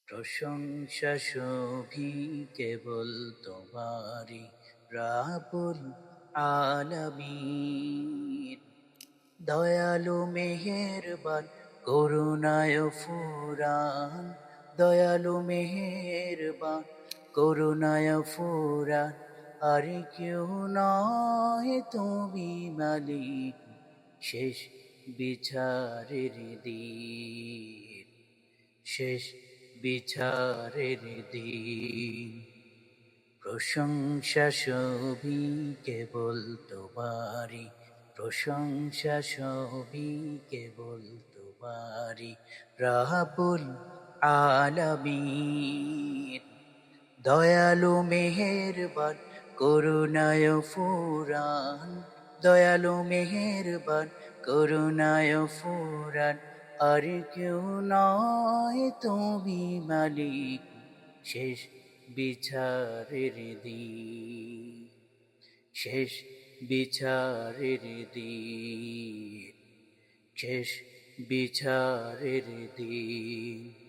প্রশংসা সবই কেবল তোমারি রাবুল আলামিন। দয়ালু মেহেরবান করুণায় ফুরান, দয়ালু মেহেরবান করুণায় ফুরান। আর কেউ নয় তুমি মালিক শেষ বিচারের দিন, শেষ বিচারের দিন। প্রশংসা সবই কেবল তোমারি, প্রশংসা সবই কেবল তোমারি রাবুল আলামিন। দয়ালু মেহেরবান করুণায় ফুরান, দয়ালু মেহেরবান করুণায় ফুরান। আর কেউ নয় তুমি মালিক শেষ বিচারের দিন, শেষ বিচারের দিন, শেষ বিচারের দিন।